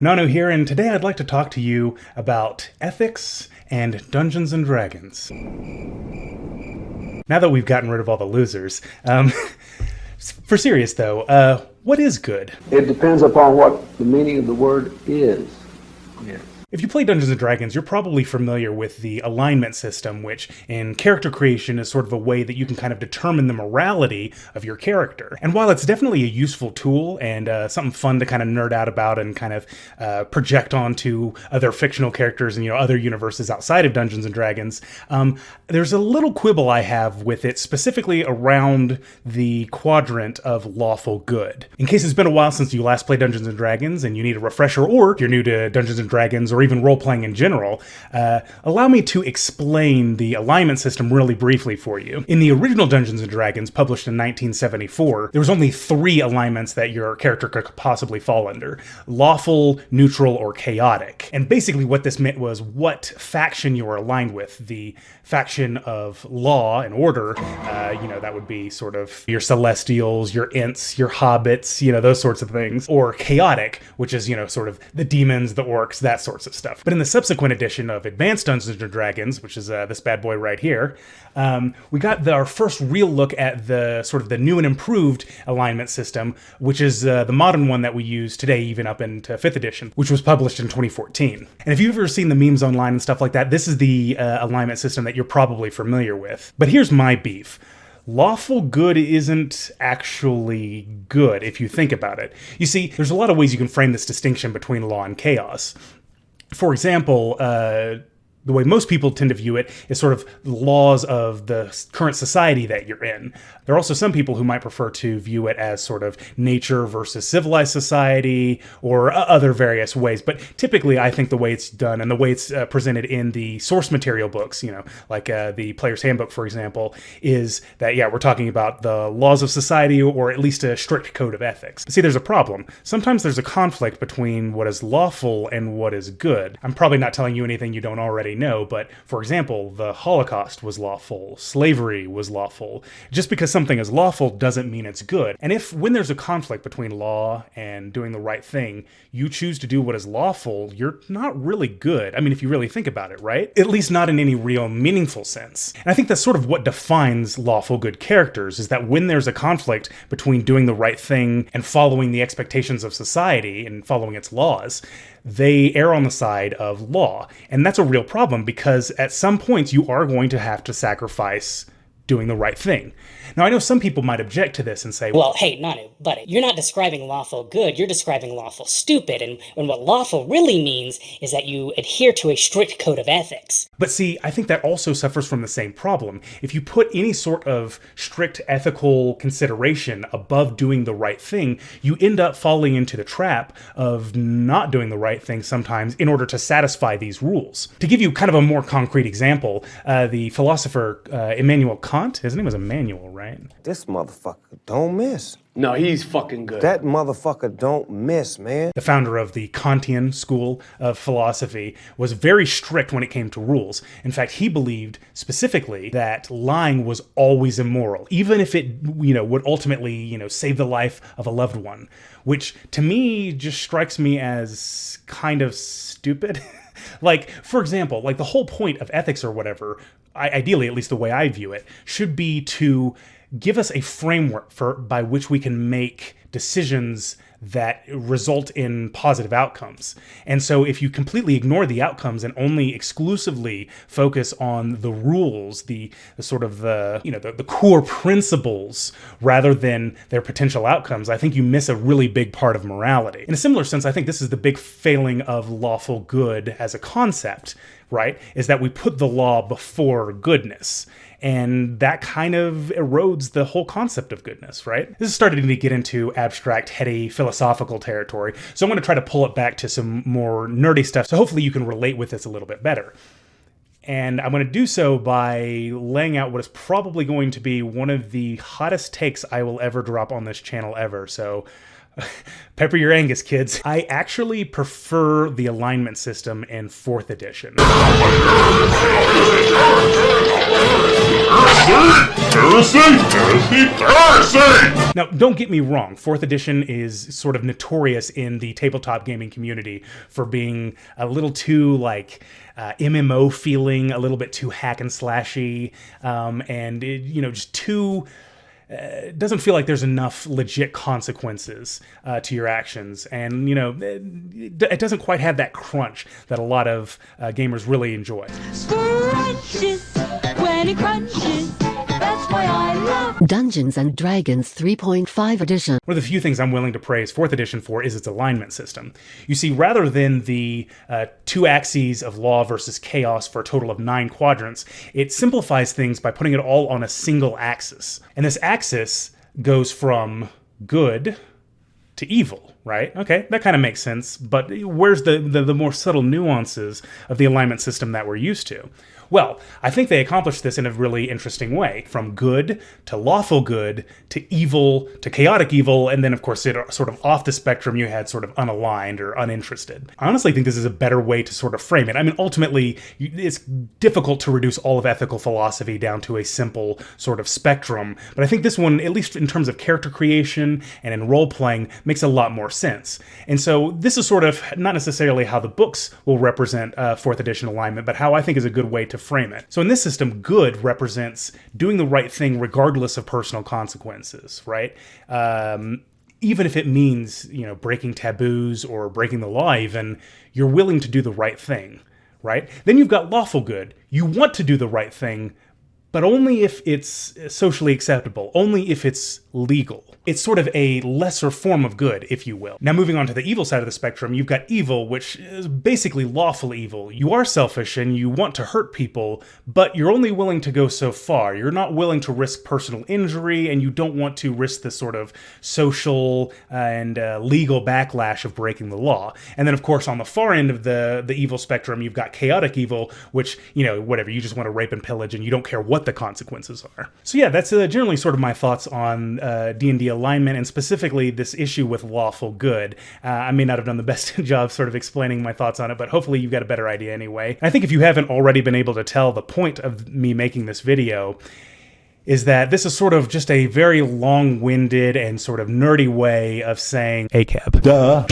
Nannu here, and today I'd like to talk to you about ethics and Dungeons and Dragons. Now that we've gotten rid of all the losers, for serious though, what is good? It depends upon what the meaning of the word is. Yes. If you play Dungeons & Dragons, you're probably familiar with the alignment system, which in character creation is sort of a way that you can kind of determine the morality of your character. And while it's definitely a useful tool and something fun to kind of nerd out about and kind of project onto other fictional characters and, other universes outside of Dungeons & Dragons, there's a little quibble I have with it, specifically around the quadrant of lawful good. In case it's been a while since you last played Dungeons & Dragons and you need a refresher, or you're new to Dungeons & Dragons or even role-playing in general, allow me to explain the alignment system really briefly for you. In the original Dungeons & Dragons, published in 1974, there was only 3 alignments that your character could possibly fall under: lawful, neutral, or chaotic. And basically what this meant was what faction you were aligned with. The faction of law and order, that would be sort of your celestials, your ints, your hobbits, those sorts of things. Or chaotic, which is, sort of the demons, the orcs, that sorts of stuff. But in the subsequent edition of Advanced Dungeons & Dragons, which is this bad boy right here, we got our first real look at the sort of the new and improved alignment system, which is the modern one that we use today, even up into 5th edition, which was published in 2014. And if you've ever seen the memes online and stuff like that, this is the alignment system that you're probably familiar with. But here's my beef. Lawful good isn't actually good if you think about it. You see, there's a lot of ways you can frame this distinction between law and chaos. For example, the way most people tend to view it is sort of the laws of the current society that you're in. There are also some people who might prefer to view it as sort of nature versus civilized society or other various ways. But typically, I think the way it's done and the way it's presented in the source material books, like the Player's Handbook, for example, is that, we're talking about the laws of society or at least a strict code of ethics. But see, there's a problem. Sometimes there's a conflict between what is lawful and what is good. I'm probably not telling you anything you don't already know, but for example, the Holocaust was lawful, slavery was lawful. Just because something is lawful doesn't mean it's good. And if, when there's a conflict between law and doing the right thing, you choose to do what is lawful, you're not really good. I mean, if you really think about it, right? At least not in any real meaningful sense. And I think that's sort of what defines lawful good characters, is that when there's a conflict between doing the right thing and following the expectations of society and following its laws, they err on the side of law. And that's a real problem because at some points you are going to have to sacrifice doing the right thing. Now, I know some people might object to this and say, well, hey, Nannu, buddy, you're not describing lawful good, you're describing lawful stupid, and what lawful really means is that you adhere to a strict code of ethics. But see, I think that also suffers from the same problem. If you put any sort of strict ethical consideration above doing the right thing, you end up falling into the trap of not doing the right thing sometimes in order to satisfy these rules. To give you kind of a more concrete example, the philosopher Immanuel Kant, his name was Immanuel, right? This motherfucker don't miss. No, he's fucking good. That motherfucker don't miss, man. The founder of the Kantian school of philosophy was very strict when it came to rules. In fact, he believed specifically that lying was always immoral, even if it, would ultimately, save the life of a loved one, which to me just strikes me as kind of stupid. Like, for example, like the whole point of ethics or whatever, ideally, at least the way I view it, should be to give us a framework by which we can make decisions that result in positive outcomes. And so if you completely ignore the outcomes and only exclusively focus on the rules, the sort of the core principles rather than their potential outcomes, I think you miss a really big part of morality. In a similar sense, I think this is the big failing of lawful good as a concept, right? Is that we put the law before goodness. And that kind of erodes the whole concept of goodness, right? This is starting to get into abstract, heady, philosophical territory. So I'm going to try to pull it back to some more nerdy stuff. So hopefully you can relate with this a little bit better. And I'm going to do so by laying out what is probably going to be one of the hottest takes I will ever drop on this channel ever. So Pepper your Angus, kids. I actually prefer the alignment system in 4th edition. Heresy! Now, don't get me wrong, 4th edition is sort of notorious in the tabletop gaming community for being a little too, like, MMO feeling, a little bit too hack and slashy, and, just too... it doesn't feel like there's enough legit consequences to your actions. And, it doesn't quite have that crunch that a lot of gamers really enjoy. Scrunches when it crunches. That's why I love Dungeons and Dragons 3.5 edition. One of the few things I'm willing to praise 4th edition for is its alignment system. You see, rather than the 2 axes of law versus chaos for a total of 9 quadrants, it simplifies things by putting it all on a single axis. And this axis goes from good to evil, right? Okay, that kind of makes sense, but where's the more subtle nuances of the alignment system that we're used to? Well, I think they accomplished this in a really interesting way. From good to lawful good to evil to chaotic evil, and then of course sort of off the spectrum you had sort of unaligned or uninterested. I honestly think this is a better way to sort of frame it. I mean, ultimately, it's difficult to reduce all of ethical philosophy down to a simple sort of spectrum, but I think this one, at least in terms of character creation and in role-playing, makes a lot more sense. And so this is sort of not necessarily how the books will represent 4th edition alignment, but how I think is a good way to frame it. So in this system, good represents doing the right thing regardless of personal consequences, right? Even if it means, breaking taboos or breaking the law even, you're willing to do the right thing, right? Then you've got lawful good. You want to do the right thing, but only if it's socially acceptable, only if it's legal. It's sort of a lesser form of good, if you will. Now moving on to the evil side of the spectrum, you've got evil, which is basically lawful evil. You are selfish and you want to hurt people, but you're only willing to go so far. You're not willing to risk personal injury, and you don't want to risk the sort of social and legal backlash of breaking the law. And then of course on the far end of the evil spectrum, you've got chaotic evil, which, whatever, you just want to rape and pillage and you don't care what the consequences are. So yeah, that's generally sort of my thoughts on D&D alignment, and specifically this issue with lawful good. I may not have done the best job sort of explaining my thoughts on it, but hopefully you've got a better idea anyway. I think if you haven't already been able to tell, the point of me making this video is that this is sort of just a very long-winded and sort of nerdy way of saying ACAB. Duh.